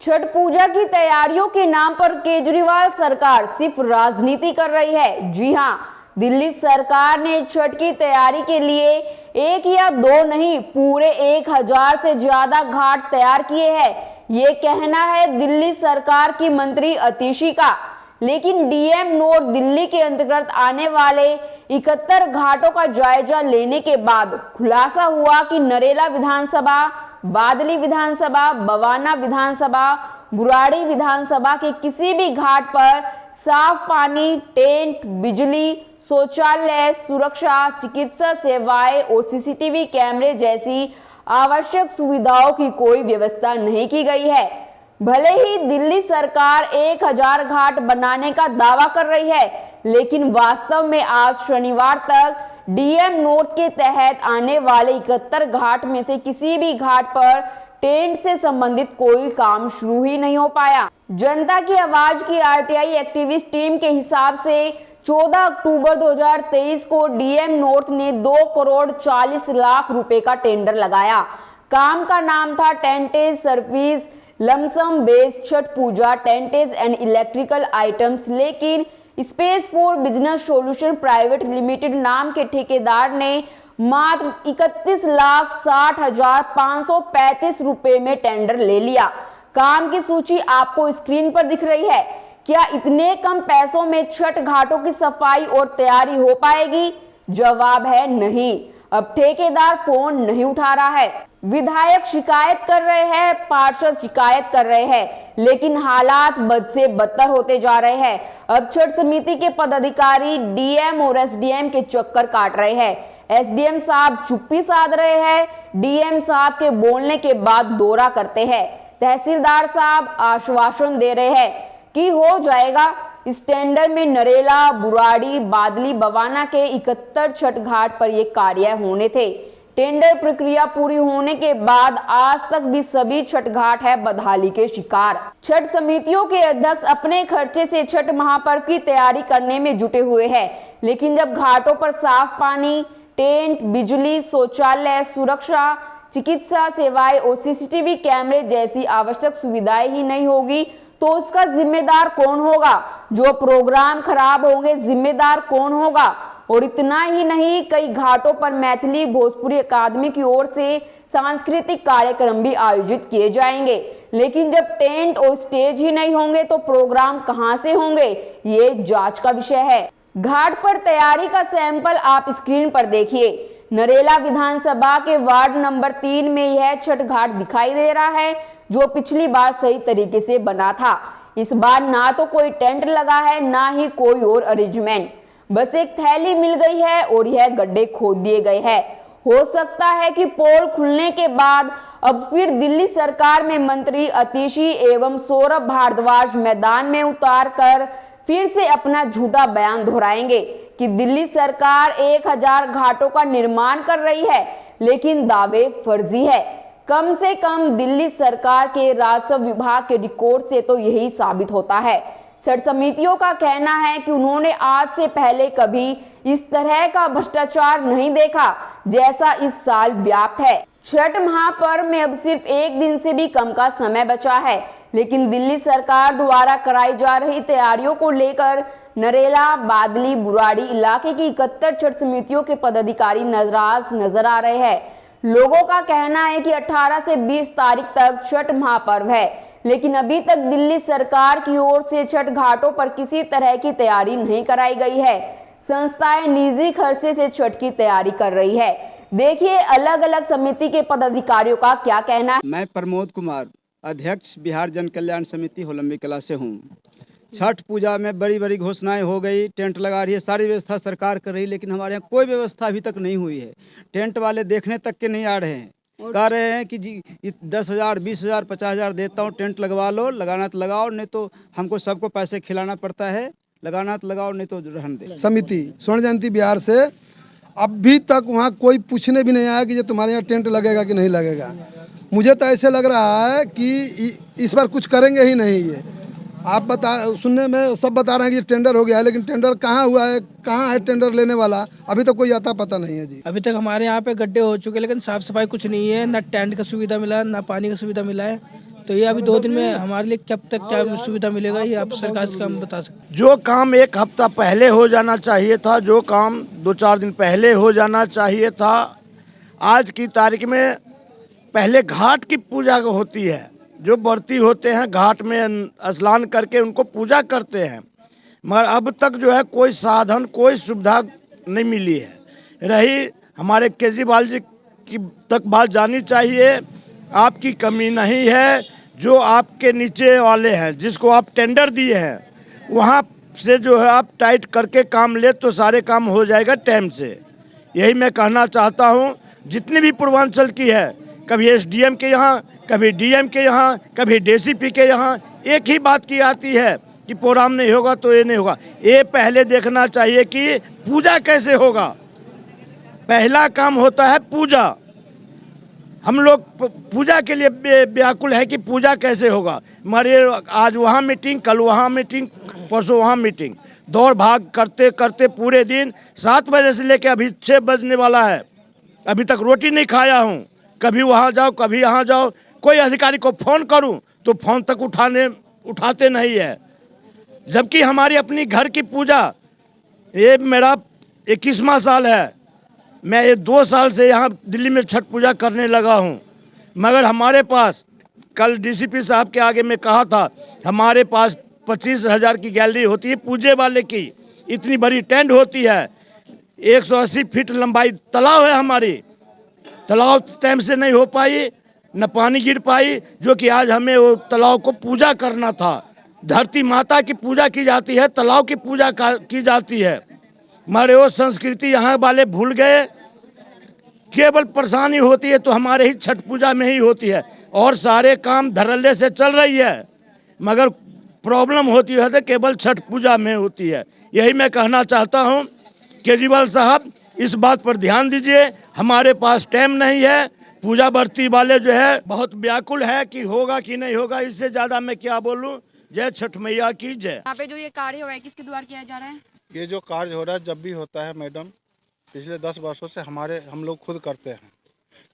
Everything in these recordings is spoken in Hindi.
छठ पूजा की तैयारियों के नाम पर केजरीवाल सरकार सिर्फ राजनीति कर रही है। जी हां, दिल्ली सरकार ने छठ की तैयारी के लिए एक या दो नहीं पूरे 1000 से ज्यादा घाट तैयार किए हैं। ये कहना है दिल्ली सरकार की मंत्री अतिशी का। लेकिन डीएम नोट दिल्ली के अंतर्गत आने वाले 71 घाटों का जायजा लेने के बाद खुलासा हुआ कि नरेला विधानसभा, बादली विधानसभा, बवाना विधानसभा, बुराड़ी विधानसभा के किसी भी घाट पर साफ पानी, टेंट, बिजली, शौचालय, सुरक्षा, चिकित्सा सेवाएं और सीसीटीवी कैमरे जैसी आवश्यक सुविधाओं की कोई व्यवस्था नहीं की गई है। भले ही दिल्ली सरकार 1000 घाट बनाने का दावा कर रही है, लेकिन वास्तव में आज शनिवार तक डीएम नोट के तहत आने वाले 71 घाट में से किसी भी घाट पर टेंट से संबंधित कोई काम शुरू ही नहीं हो पाया। जनता की आवाज की आरटीआई एक्टिविस्ट टीम के हिसाब से 14 अक्टूबर 2023 को डीएम नॉर्थ ने 2 करोड़ 40 लाख रुपए का टेंडर लगाया। काम का नाम था tentage service lump sum based Chhath Puja tentage and electrical items, लेकिन space for business solution private limited नाम के ठेकेदार ने मात्र 31,60,535 रुपए में टेंडर ले लिया। काम की सूची आपको स्क्रीन पर दिख रही है। क्या इतने कम पैसों में छठ घाटों की सफाई और तैयारी हो पाएगी? जवाब है नहीं। अब ठेकेदार फोन नहीं उठा रहा है। विधायक शिकायत कर रहे हैं, पार्षद शिकायत कर रहे हैं, लेकिन हालात बद से बदतर होते जा रहे हैं। अब छठ समिति के पदाधिकारी डीएम और एसडीएम के चक्कर काट रहे हैं। एसडीएम साहब चुप्पी साध रहे हैं, डीएम साहब के बोलने के बाद दौरा करते हैं। तहसीलदार साहब आश्वासन दे रहे हैं कि हो जाएगा। इस टेंडर में नरेला, बुराड़ी, बादली, बवाना के 71 छठ घाट पर ये कार्य होने थे। टेंडर प्रक्रिया पूरी होने के बाद आज तक भी सभी छठ घाट है बदहाली के शिकार। छठ समितियों के अध्यक्ष अपने खर्चे से छठ महापर्व की तैयारी करने में जुटे हुए हैं, लेकिन जब घाटों पर साफ पानी, टेंट, बिजली, शौचालय, सुरक्षा, चिकित्सा सेवाएं और सीसीटीवी कैमरे जैसी आवश्यक सुविधाएं ही नहीं होगी तो उसका जिम्मेदार कौन होगा? जो प्रोग्राम खराब होंगे जिम्मेदार कौन होगा? और इतना ही नहीं, कई घाटों पर मैथिली भोजपुरी अकादमी की ओर से सांस्कृतिक कार्यक्रम भी आयोजित किए जाएंगे, लेकिन जब टेंट और स्टेज ही नहीं होंगे तो प्रोग्राम कहां से होंगे? ये जांच का विषय है। घाट पर तैयारी का सैंपल आप स्क्रीन पर देखिए। नरेला विधानसभा के वार्ड नंबर 3 में यह छठ घाट दिखाई दे रहा है, जो पिछली बार सही तरीके से बना था। इस बार ना तो कोई टेंट लगा है, ना ही कोई और अरेंजमेंट। बस एक थैली मिल गई है और यह गड्ढे खोद दिए गए हैं। हो सकता है कि पोल खुलने के बाद अब फिर दिल्ली सरकार में मंत्री अतिशी एवं सौरभ भारद्वाज मैदान में उतार कर फिर से अपना झूठा बयान दोहराएंगे कि दिल्ली सरकार 1000 घाटों का निर्माण कर रही है, लेकिन दावे फर्जी है। कम से कम दिल्ली सरकार के राजस्व विभाग के रिकॉर्ड से तो यही साबित होता है। छठ समितियों का कहना है कि उन्होंने आज से पहले कभी इस तरह का भ्रष्टाचार नहीं देखा जैसा इस साल व्याप्त है। छठ महापर्व में अब सिर्फ एक दिन से भी कम का समय बचा है, लेकिन दिल्ली सरकार द्वारा कराई जा रही तैयारियों को लेकर नरेला, बादली, बुराड़ी इलाके की 71 छठ समितियों के पदाधिकारी नाराज नजर आ रहे हैं। लोगों का कहना है कि 18 से 20 तारीख तक छठ महापर्व है, लेकिन अभी तक दिल्ली सरकार की ओर से छठ घाटों पर किसी तरह की तैयारी नहीं कराई गई है। संस्थाएं निजी खर्चे से छठ की तैयारी कर रही है। देखिए अलग अलग समिति के पदाधिकारियों का क्या कहना है। मैं प्रमोद कुमार, अध्यक्ष बिहार जन कल्याण समिति होलंबी कला से हूँ। छठ पूजा में बड़ी बड़ी घोषणाएं हो गई, टेंट लगा रही है, सारी व्यवस्था सरकार कर रही है, लेकिन हमारे यहाँ कोई व्यवस्था अभी तक नहीं हुई है। टेंट वाले देखने तक के नहीं आ रहे हैं। कह रहे हैं कि जी 10,000, 20,000, 50,000 देता हूँ, टेंट लगवा लो, लगाना तो लगाओ, नहीं तो हमको सबको पैसे खिलाना पड़ता है, लगाना तो लगाओ, नहीं तो रहने दे। समिति स्वर्ण जयंती बिहार से अभी तक वहाँ कोई पूछने भी नहीं आया कि ये तुम्हारे यहाँ टेंट लगेगा कि नहीं लगेगा। मुझे तो ऐसे लग रहा है कि इस बार कुछ करेंगे ही नहीं। ये आप सुनने में सब बता रहे हैं कि टेंडर हो गया है, लेकिन टेंडर कहाँ हुआ है, कहाँ है टेंडर लेने वाला, अभी तो कोई आता पता नहीं है जी। अभी तक हमारे यहाँ पे गड्ढे हो चुके हैं, लेकिन साफ सफाई कुछ नहीं है, ना टेंट का सुविधा मिला है, ना पानी का सुविधा मिला है। तो ये अभी 2 दिन में हमारे लिए कब तक क्या सुविधा मिलेगा, ये आप सरकार से हम बता सकते जो काम 1 हफ्ता पहले हो जाना चाहिए था, जो काम 2-4 दिन पहले हो जाना चाहिए था, आज की तारीख में पहले घाट की पूजा होती है। जो व्रती होते हैं घाट में स्नान करके उनको पूजा करते हैं, मगर अब तक जो है कोई साधन कोई सुविधा नहीं मिली है। रही हमारे केजरीवाल जी की तक बात जानी चाहिए, आपकी कमी नहीं है। जो आपके नीचे वाले हैं जिसको आप टेंडर दिए हैं वहाँ से जो है आप टाइट करके काम ले तो सारे काम हो जाएगा टाइम से। यही मैं कहना चाहता हूँ। जितनी भी पूर्वांचल की है, कभी एसडीएम के यहाँ, कभी डीएम के यहाँ, कभी डीसीपी के यहाँ, एक ही बात की आती है कि प्रोग्राम नहीं होगा तो ये नहीं होगा। ये पहले देखना चाहिए कि पूजा कैसे होगा। पहला काम होता है पूजा। हम लोग पूजा के लिए व्याकुल है कि पूजा कैसे होगा। हमारे आज वहाँ मीटिंग, कल वहाँ मीटिंग, परसों वहाँ मीटिंग, दौड़ भाग करते करते पूरे दिन 7 बजे से लेकर अभी 6 बजने वाला है, अभी तक रोटी नहीं खाया हूँ। कभी वहाँ जाओ कभी यहाँ जाओ, कोई अधिकारी को फ़ोन करूँ तो फ़ोन तक उठाते नहीं है। जबकि हमारी अपनी घर की पूजा, ये मेरा 21वां साल है। मैं ये 2 साल से यहाँ दिल्ली में छठ पूजा करने लगा हूँ, मगर हमारे पास कल डीसीपी साहब के आगे में कहा था, हमारे पास 25,000 की गैलरी होती है पूजे वाले की, इतनी बड़ी टेंट होती है, 180 फीट लंबाई तालाब है हमारी। तालाब टाइम से नहीं हो पाई, न पानी गिर पाई, जो कि आज हमें वो तालाब को पूजा करना था। धरती माता की पूजा की जाती है, तालाब की पूजा की जाती है, मगर वो संस्कृति यहाँ वाले भूल गए। केवल परेशानी होती है तो हमारे ही छठ पूजा में ही होती है, और सारे काम धड़ल्ले से चल रही है, मगर प्रॉब्लम होती है तो केवल छठ पूजा में होती है। यही मैं कहना चाहता हूँ, केजरीवाल साहब इस बात पर ध्यान दीजिए। हमारे पास टाइम नहीं है। पूजा बरती वाले जो है बहुत व्याकुल है कि होगा कि नहीं होगा। इससे ज़्यादा मैं क्या बोलूँ। जय छठ मैया की जय। यहाँ पे जो ये कार्य हो रहा है किसके द्वारा किया जा रहा है? ये जो कार्य हो रहा है जब भी होता है मैडम, पिछले 10 वर्षों से हम लोग खुद करते हैं।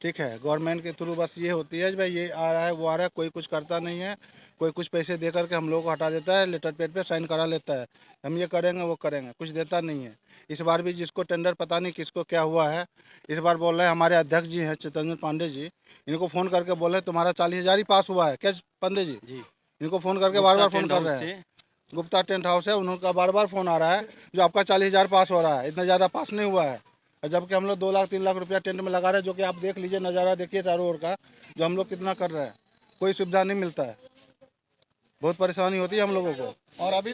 ठीक है, गवर्नमेंट के थ्रू बस ये होती है भाई ये आ रहा है वो आ रहा है, कोई कुछ करता नहीं है। कोई कुछ पैसे दे करके हम लोग को हटा देता है, लेटर पेड पे साइन करा लेता है, हम ये करेंगे वो करेंगे, कुछ देता नहीं है। इस बार भी जिसको टेंडर पता नहीं किसको क्या हुआ है, इस बार बोल रहे हैं हमारे अध्यक्ष जी हैं चैतन्य पांडे जी, इनको फ़ोन करके बोले तुम्हारा 40,000 ही पास हुआ है क्या पांडे जी? इनको फ़ोन करके बार बार फ़ोन कर रहे हैं। गुप्ता टेंट हाउस है, उनका बार बार फ़ोन आ रहा है जो आपका 40,000 पास हो रहा है, इतना ज़्यादा पास नहीं हुआ है। जबकि हम लोग 2 लाख 3 लाख रुपया टेंट में लगा रहे हैं, जो कि आप देख लीजिए नज़ारा देखिए चारों ओर का, जो हम लोग कितना कर रहे हैं, कोई सुविधा नहीं मिलता है, बहुत परेशानी होती है हम लोगों को। और अभी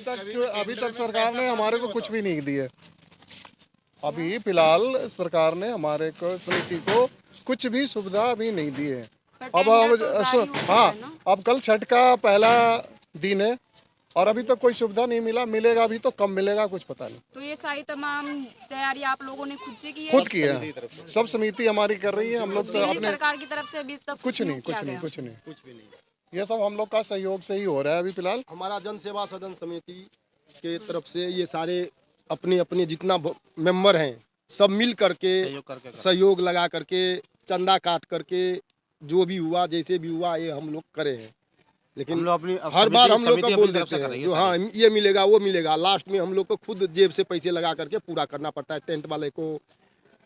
तक सरकार ने हमारे को कुछ भी नहीं दिए। अभी फिलहाल सरकार ने हमारे को समिति को कुछ भी सुविधा अभी नहीं दी है। अब अब कल छठ का पहला दिन है और अभी तक कोई सुविधा नहीं मिला। मिलेगा अभी तो कब मिलेगा कुछ पता नहीं। तो ये सारी तमाम तैयारी आप लोगों ने खुद से की है? खुद की है, सब समिति हमारी कर रही है। हम लोग अपने सरकार की तरफ से अभी तक कुछ नहीं। ये सब हम लोग का सहयोग से ही हो रहा है अभी फिलहाल। हमारा जन सेवा सदन समिति के तरफ से ये सारे अपने अपने जितना मेंबर हैं सब मिल करके सहयोग लगा करके चंदा काट करके जो भी हुआ जैसे भी हुआ ये हम लोग करे हैं। लेकिन हम लोग अपनी हर बार हम लोग का बोल देते हैं जो हाँ ये मिलेगा वो मिलेगा, लास्ट में हम लोग को खुद जेब से पैसे लगा करके पूरा करना पड़ता है। टेंट वाले को,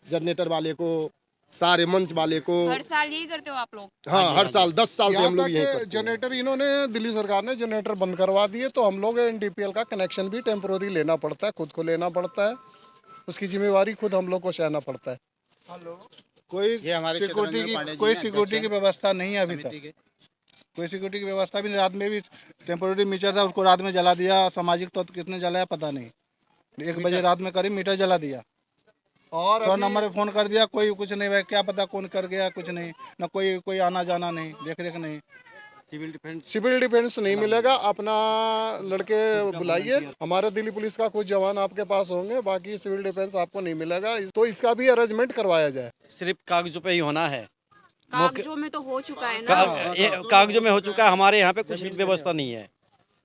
जनरेटर वाले को, सारे मंच वाले को। हर साल यही करते हो आप लोग? हाँ, हर साल 10 साल से हम लोग यही करते हैं। जनरेटर इन्होंने दिल्ली सरकार ने जनरेटर बंद करवा दिए, तो हम लोग एनडीपीएल का कनेक्शन भी टेम्पोररी लेना पड़ता है, खुद को लेना पड़ता है, उसकी जिम्मेवारी खुद हम लोग को सहना पड़ता है। कोई सिक्योरिटी की व्यवस्था नहीं है अभी तक, कोई सिक्योरिटी की व्यवस्था भी नहीं। रात में भी टेम्पोररी मीटर था, उसको रात में जला दिया। सामाजिक तत्व कितने जलाया पता नहीं, 1 बजे रात में करीब मीटर जला दिया और 100 नंबर पे फ़ोन कर दिया, कोई कुछ नहीं भाई, क्या पता कौन कर गया, कुछ नहीं, ना कोई आना जाना नहीं, देख रेख नहीं। सिविल डिफेंस नहीं मिलेगा, अपना लड़के बुलाइए, हमारे दिल्ली पुलिस का कुछ जवान आपके पास होंगे, बाकी सिविल डिफेंस आपको नहीं मिलेगा। तो इसका भी अरेंजमेंट करवाया जाए। सिर्फ कागजों पे ही होना है, कागजों में तो हो चुका है ना? कागजों में हो चुका है, हमारे यहाँ पे कुछ व्यवस्था नहीं है।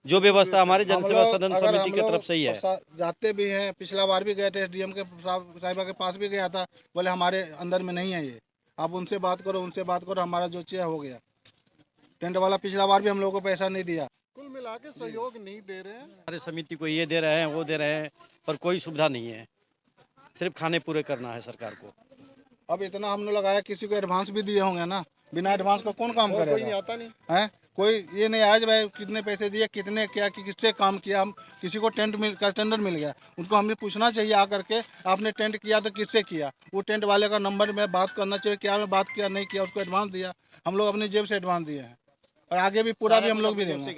जो व्यवस्था हमारे जन सेवा सदन समिति की तरफ से ही है। जाते भी हैं, पिछला बार भी गए थे, एसडीएम के साहिबा के पास भी गया था, बोले हमारे अंदर में नहीं है ये, आप उनसे बात करो, हमारा जो चाहिए हो गया। टेंट वाला पिछला बार भी हम लोगों को पैसा नहीं दिया। कुल मिला के सहयोग नहीं दे रहे हैं। हमारे समिति को ये दे रहे हैं, वो दे रहे हैं, पर कोई सुविधा नहीं है। सिर्फ खाने पूरे करना है सरकार को। अब इतना हमने लगाया, किसी को एडवांस भी दिए होंगे ना, बिना एडवांस का कौन काम करेगा? कोई नहीं आता नहीं है, कोई ये नहीं आया भाई कितने पैसे दिए, कितने क्या, कि किससे काम किया। हम किसी को टेंडर मिल गया, उनको हमें पूछना चाहिए आकर के आपने टेंट किया तो किससे किया। वो टेंट वाले का नंबर में बात करना चाहिए, क्या मैं बात किया नहीं किया, उसको एडवांस दिया। हम लोग अपनी जेब से एडवांस दिए हैं और आगे भी पूरा भी हम लोग भी देंगे।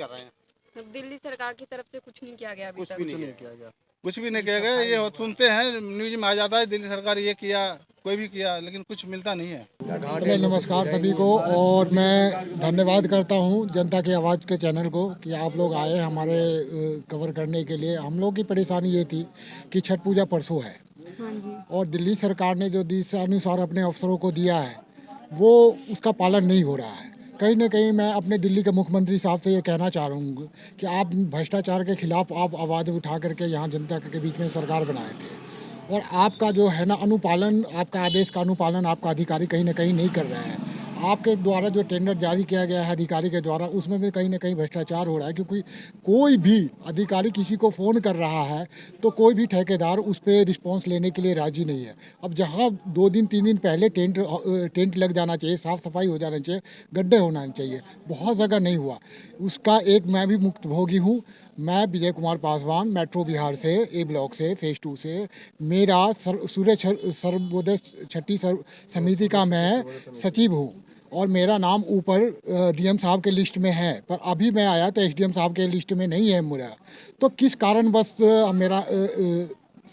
दिल्ली सरकार की तरफ से कुछ नहीं किया गया अभी तक। कुछ भी नहीं किया गया। ये सुनते हैं न्यूज में आ जाता है दिल्ली सरकार ये किया, कोई भी किया, लेकिन कुछ मिलता नहीं है। नमस्कार सभी को, और मैं धन्यवाद करता हूं जनता की आवाज़ के चैनल को कि आप लोग आए हमारे कवर करने के लिए। हम लोग की परेशानी ये थी कि छठ पूजा परसों है और दिल्ली सरकार ने जो दिशानुसार अपने अफसरों को दिया है वो उसका पालन नहीं हो रहा है। कहीं ना कहीं मैं अपने दिल्ली के मुख्यमंत्री साहब से ये कहना चाह रहा हूँ कि आप भ्रष्टाचार के खिलाफ आप आवाज़ उठा करके यहाँ जनता के बीच में सरकार बनाए थे, और आपका जो है ना अनुपालन, आपका आदेश का अनुपालन आपका अधिकारी कहीं ना कहीं नहीं कर रहे हैं। आपके द्वारा जो टेंडर जारी किया गया है अधिकारी के द्वारा, उसमें भी कहीं ना कहीं भ्रष्टाचार हो रहा है, क्योंकि कोई भी अधिकारी किसी को फ़ोन कर रहा है तो कोई भी ठेकेदार उस पर रिस्पॉन्स लेने के लिए राज़ी नहीं है। अब जहां 2 दिन 3 दिन पहले टेंट लग जाना चाहिए, साफ़ सफाई हो जाना चाहिए, गड्ढे होना चाहिए, बहुत जगह नहीं हुआ। उसका एक मैं भी मुक्तभोगी हूँ। मैं विजय कुमार पासवान, मेट्रो बिहार से, ए ब्लॉक से, फेज़ 2 से। मेरा सूर्य सर्वोदय छठी समिति का मैं सचिव हूँ और मेरा नाम ऊपर डीएम साहब के लिस्ट में है, पर अभी मैं आया तो एसडीएम साहब के लिस्ट में नहीं है मेरा। तो किस कारण बस मेरा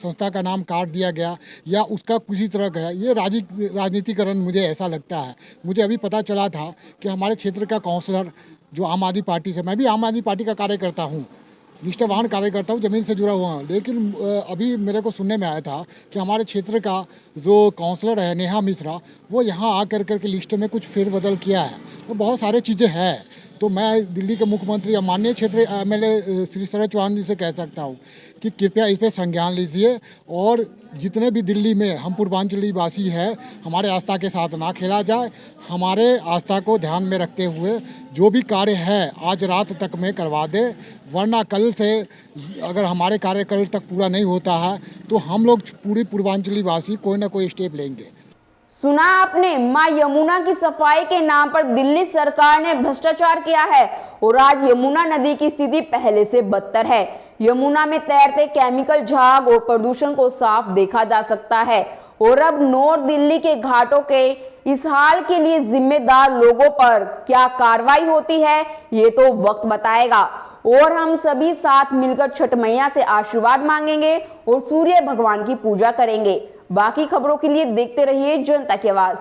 संस्था का नाम काट दिया गया या उसका किसी तरह का, ये राजनीतिकरण मुझे ऐसा लगता है। मुझे अभी पता चला था कि हमारे क्षेत्र का काउंसलर जो आम आदमी पार्टी से, मैं भी आम आदमी पार्टी का कार्यकर्ता हूँ, निष्ठावान कार्यकर्ता हूँ, ज़मीन से जुड़ा हुआ हूँ, लेकिन अभी मेरे को सुनने में आया था कि हमारे क्षेत्र का जो काउंसलर है नेहा मिश्रा, वो यहाँ आकर के लिस्ट में कुछ फेरबदल किया है। तो बहुत सारी चीज़ें हैं। तो मैं दिल्ली के मुख्यमंत्री या माननीय क्षेत्रीय एमएलए श्री शरद चौहान जी से कह सकता हूँ कि कृपया इस पर संज्ञान लीजिए और जितने भी दिल्ली में हम पूर्वांचली वासी हैं, हमारे आस्था के साथ ना खेला जाए। हमारे आस्था को ध्यान में रखते हुए जो भी कार्य है आज रात तक में करवा दे, वरना कल से अगर हमारे कार्य कल तक पूरा नहीं होता है तो हम लोग पूरी पूर्वांचली वासी कोई ना कोई स्टेप लेंगे। सुना आपने, मां यमुना की सफाई के नाम पर दिल्ली सरकार ने भ्रष्टाचार किया है और आज यमुना नदी की स्थिति पहले से बदतर है। यमुना में तैरते केमिकल झाग और प्रदूषण को साफ देखा जा सकता है और अब नॉर्थ दिल्ली के घाटों के इस हाल के लिए जिम्मेदार लोगों पर क्या कार्रवाई होती है ये तो वक्त बताएगा। और हम सभी साथ मिलकर छठ मैया से आशीर्वाद मांगेंगे और सूर्य भगवान की पूजा करेंगे। बाकी खबरों के लिए देखते रहिए जनता की आवाज।